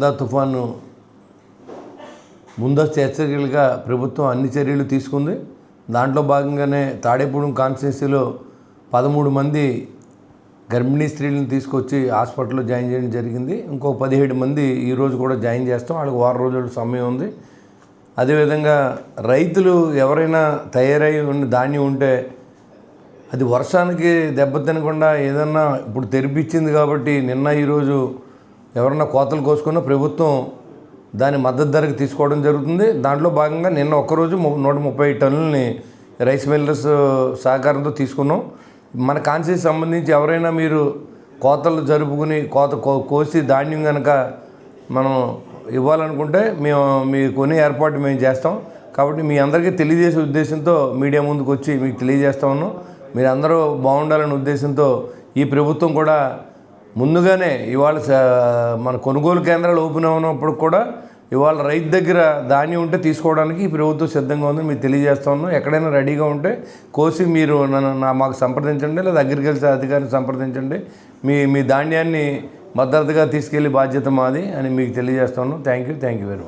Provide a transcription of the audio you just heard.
మందా తుఫాను ముందస్తు హెచ్చరికలుగా ప్రభుత్వం అన్ని చర్యలు తీసుకుంది. దాంట్లో భాగంగానే తాడేపూడెం కాన్స్టిట్యున్సీలో 13 మంది గర్భిణీ స్త్రీలను తీసుకొచ్చి హాస్పిటల్లో జాయిన్ చేయడం జరిగింది. ఇంకో 17 మంది ఈరోజు కూడా జాయిన్ చేస్తాం. వాళ్ళకి వారం రోజుల సమయం ఉంది. అదేవిధంగా రైతులు ఎవరైనా తయారై ఉన్న ధాన్యం ఉంటే అది వర్షానికి దెబ్బతినకుండా ఏదన్నా ఇప్పుడు తెరిపిచ్చింది కాబట్టి నిన్న ఈరోజు ఎవరన్నా కోతలు కోసుకున్నా ప్రభుత్వం దాని మద్దతు ధరకు తీసుకోవడం జరుగుతుంది. దాంట్లో భాగంగా నిన్న ఒక్కరోజు 130 టన్నులని రైస్ మిల్లర్స్ సహకారంతో తీసుకున్నాం. మన కాన్స్టిట్యూన్సీకి సంబంధించి ఎవరైనా మీరు కోతలు జరుపుకుని కోసి ధాన్యం కనుక మనం ఇవ్వాలనుకుంటే మీ కొనే ఏర్పాటు మేము చేస్తాం. కాబట్టి మీ అందరికీ తెలియజేసే ఉద్దేశంతో మీడియా ముందుకు వచ్చి మీకు తెలియజేస్తా ఉన్నాం. మీరు అందరూ బాగుండాలనే ఉద్దేశంతో ఈ ప్రభుత్వం కూడా ముందుగానే ఇవాళ మన కొనుగోలు కేంద్రాలు ఓపెన్ అయినప్పుడు కూడా ఇవాళ రైతు దగ్గర ధాన్యం ఉంటే తీసుకోవడానికి ఈ ప్రభుత్వం సిద్ధంగా ఉందని మీకు తెలియజేస్తా ఉన్నాం. ఎక్కడైనా రెడీగా ఉంటే కోసి మీరు మాకు సంప్రదించండి, లేదా అగ్రికల్చర్ అధికారిని సంప్రదించండి. మీ ధాన్యాన్ని భద్రతగా తీసుకెళ్లే బాధ్యత మాది అని మీకు తెలియజేస్తా ఉన్నాం. Thank you very much.